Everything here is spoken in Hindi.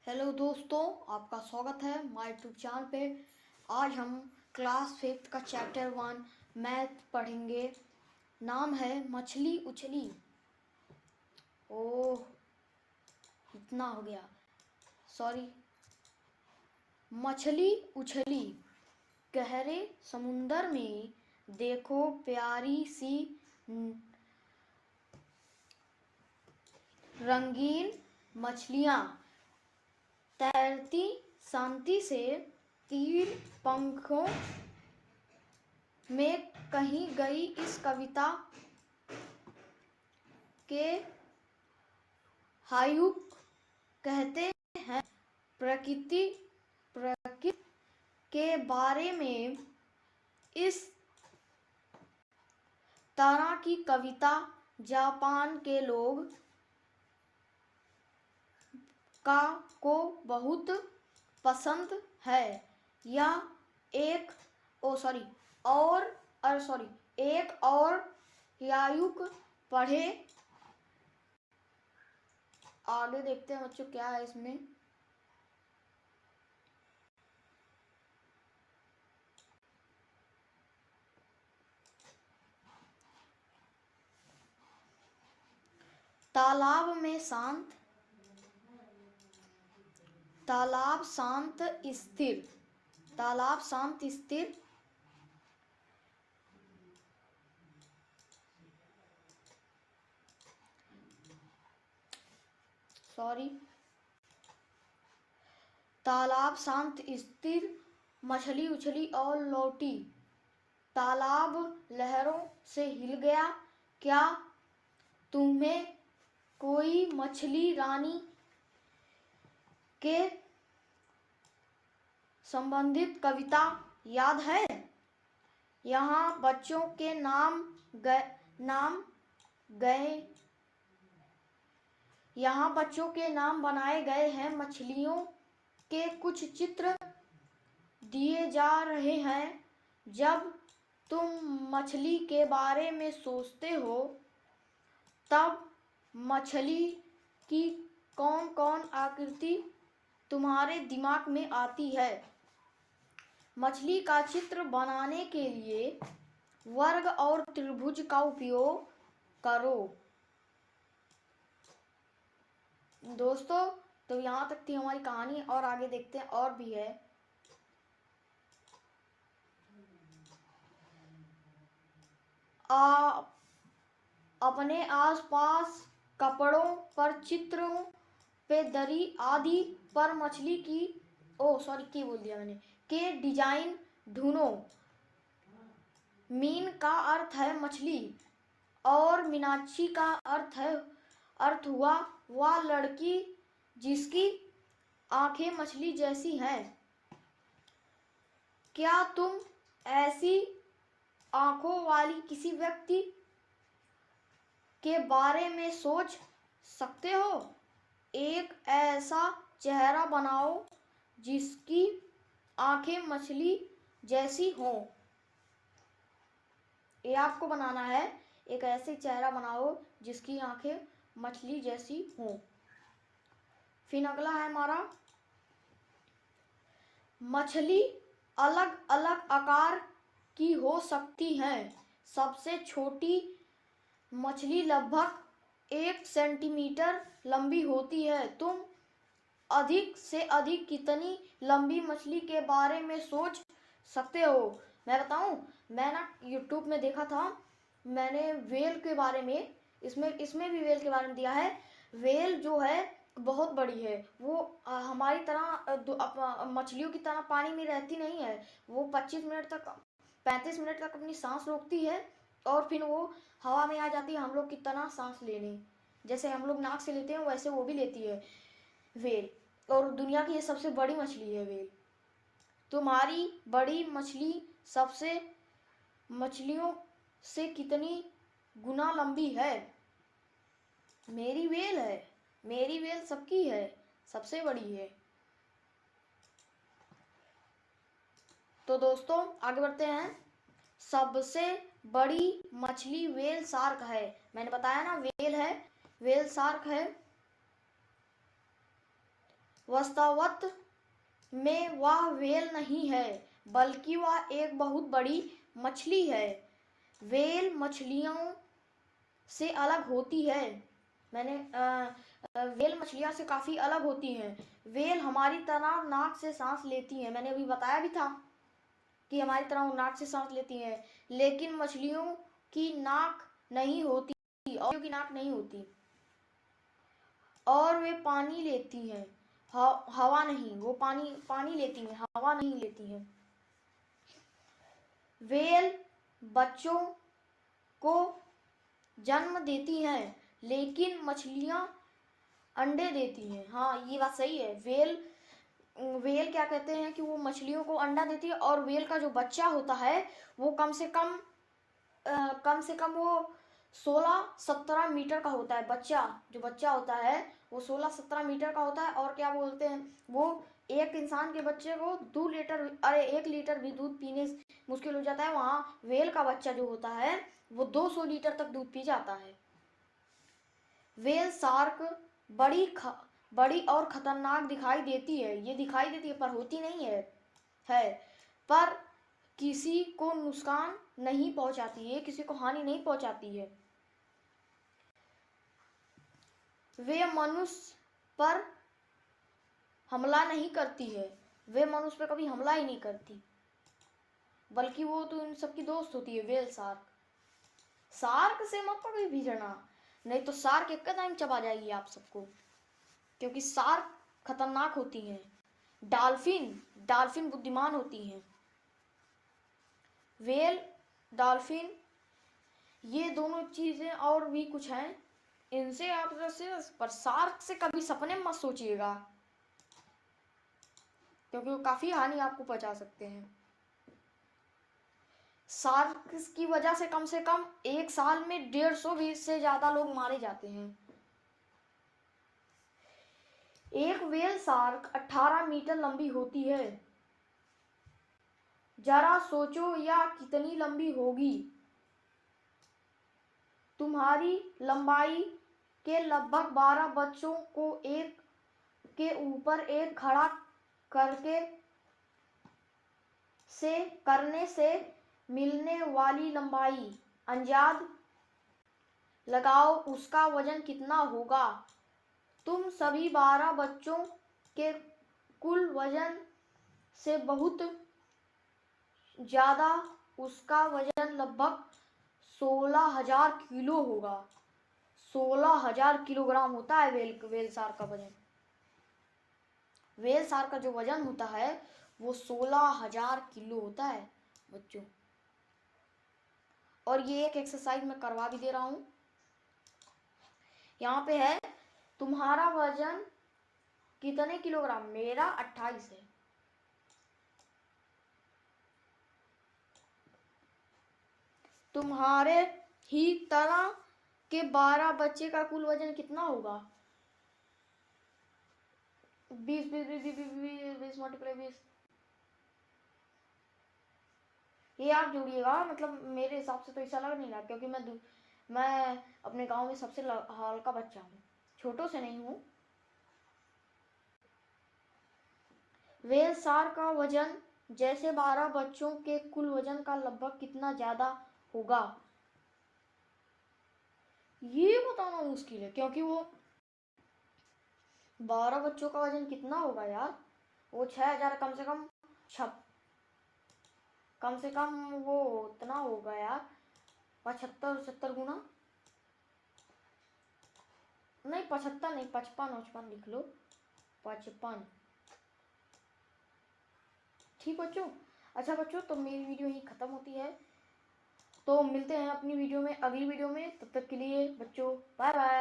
हेलो दोस्तों, आपका स्वागत है हमारे यूट्यूब चैनल पे। आज हम क्लास 5 का चैप्टर 1 मैथ पढ़ेंगे। नाम है मछली उछली। ओह, इतना हो गया, सॉरी। मछली उछली गहरे समुंदर में, देखो प्यारी सी रंगीन मछलियाँ तैरती शांति से तीर पंखों में कहीं गई। इस कविता के हायुक कहते हैं प्रकृति के बारे में। इस तरह की कविता जापान के लोग को बहुत पसंद है। यह एक और यायुक पढ़े। आगे देखते हैं बच्चों क्या है इसमें। तालाब शांत स्थिर तालाब शांत स्थिर मछली उछली और लौटी। तालाब लहरों से हिल गया। क्या तुम्हें कोई मछली रानी के संबंधित कविता याद है? यहाँ बच्चों के नाम बनाए गए हैं। मछलियों के कुछ चित्र दिए जा रहे हैं। जब तुम मछली के बारे में सोचते हो तब मछली की कौन कौन आकृति तुम्हारे दिमाग में आती है? मछली का चित्र बनाने के लिए वर्ग और त्रिभुज का उपयोग करो। दोस्तों, तो यहाँ तक थी हमारी कहानी और आगे देखते हैं और भी है। अपने आसपास कपड़ों पर, चित्रों पे, दरी आदि पर मछली के डिजाइन ढूंढो। मीन का अर्थ है मछली और मीनाक्षी का अर्थ हुआ वह लड़की जिसकी आंखें मछली जैसी हैं। क्या तुम ऐसी आंखों वाली किसी व्यक्ति के बारे में सोच सकते हो? एक ऐसा चेहरा बनाओ जिसकी आंखें मछली जैसी हों। ये आपको बनाना है। एक ऐसे चेहरा बनाओ जिसकी आंखें मछली जैसी हों। फिर अगला है हमारा, मछली अलग अलग आकार की हो सकती है। सबसे छोटी मछली लगभग 1 सेंटीमीटर लंबी होती है। तुम अधिक से अधिक कितनी लंबी मछली के बारे में सोच सकते हो? मैं बताऊं, मैं ना YouTube में देखा था। मैंने वेल के बारे में, इसमें भी वेल के बारे में दिया है। वेल जो है बहुत बड़ी है। वो हमारी तरह मछलियों की तरह पानी में रहती नहीं है। वो 35 मिनट तक अपनी सांस रोकती है और फिर वो हवा में आ जाती है। हम लोग की तरह सांस लेने, जैसे हम लोग नाक से लेते हैं वैसे वो भी लेती है वेल। और दुनिया की ये सबसे बड़ी मछली है वेल। तुम्हारी बड़ी मछली सबसे मछलियों से कितनी गुना लंबी है? मेरी वेल सबकी है, सबसे बड़ी है। तो दोस्तों आगे बढ़ते हैं। सबसे बड़ी मछली वेल शार्क है। मैंने बताया ना वेल शार्क है। वास्तव में वह व्हेल नहीं है, बल्कि वह एक बहुत बड़ी मछली है। व्हेल मछलियों से अलग होती है। व्हेल मछलियां से काफी अलग होती हैं। व्हेल हमारी तरह नाक से सांस लेती हैं। मैंने अभी बताया भी था कि हमारी तरह वो नाक से सांस लेती हैं, लेकिन मछलियों की नाक नहीं होती और की नाक नहीं होती और वे पानी लेती हैं, हवा नहीं। वो पानी लेती हैं, हवा नहीं लेती हैं। व्हेल बच्चों को जन्म देती हैं, लेकिन मछलियां अंडे देती हैं। हाँ, ये बात सही है। व्हेल क्या कहते हैं कि वो मछलियों को अंडा देती है, और व्हेल का जो बच्चा होता है वो कम से कम वो 16-17 मीटर का होता है। जो बच्चा होता है वो 16-17 मीटर का होता है। और क्या बोलते हैं, वो एक इंसान के बच्चे को 1 लीटर भी दूध पीने मुश्किल हो जाता है, वहाँ व्हेल का बच्चा जो होता है वो 200 लीटर तक दूध पी जाता है। व्हेल शार्क बड़ी और खतरनाक दिखाई देती है। ये दिखाई देती है पर होती नहीं है पर किसी को नुकसान नहीं पहुंचाती है, किसी को हानि नहीं पहुंचाती है। वे मनुष्य पर हमला नहीं करती है। वे मनुष्य पर कभी हमला ही नहीं करती, बल्कि वो तो इन सबकी दोस्त होती है। व्हेल शार्क से मत कभी भिड़ना, नहीं तो शार्क एक टाइम चबा जाएगी आप सबको, क्योंकि शार्क खतरनाक होती हैं। डॉल्फिन बुद्धिमान होती हैं। व्हेल, डॉल्फिन, ये दोनों चीजें और भी कुछ हैं, इनसे आप पर शार्क से कभी सपने में मत सोचिएगा, क्योंकि वो काफी हानि आपको पहुंचा सकते हैं। शार्क की वजह से कम एक साल में 150 से ज्यादा लोग मारे जाते हैं। एक व्हेल शार्क 18 मीटर लंबी होती है। जरा सोचो यह कितनी लंबी होगी। तुम्हारी लंबाई के लगभग 12 बच्चों को एक के ऊपर एक खड़ा करने से मिलने वाली लंबाई अंदाज लगाओ, उसका वजन कितना होगा। तुम सभी 12 बच्चों के कुल वजन से बहुत ज्यादा। उसका वजन लगभग 16,000 किलो होगा। 16,000 किलोग्राम होता है व्हेल शार्क का वजन। व्हेल शार्क का जो वजन होता है वो 16,000 किलो होता है बच्चों। और ये एक एक्सरसाइज मैं करवा भी दे रहा हूं। यहाँ पे है, तुम्हारा वजन कितने किलोग्राम? मेरा 28 है। तुम्हारे ही तरह के 12 बच्चे का कुल वजन कितना होगा? 20 मल्टीप्लाई 20। ये आप जोड़िएगा, मतलब मेरे हिसाब से तो ऐसा लग नहीं रहा, क्योंकि मैं अपने गांव में सबसे हल्का बच्चा हूँ, छोटों से नहीं हूँ। व्हेल शार्क का वजन जैसे 12 बच्चों के कुल वजन का लगभग कितना ज्यादा होगा, ये बताना मुश्किल है, क्योंकि वो 12 बच्चों का वजन कितना होगा यार? वो 6,000 कम से कम वो उतना होगा यार, 75 गुना, नहीं 75 नहीं, 55 लिख लो, 55। ठीक बच्चों? अच्छा बच्चों, तो मेरी वीडियो यही खत्म होती है, तो मिलते हैं अपनी वीडियो में, अगली वीडियो में। तब तक के लिए बच्चों बाय बाय।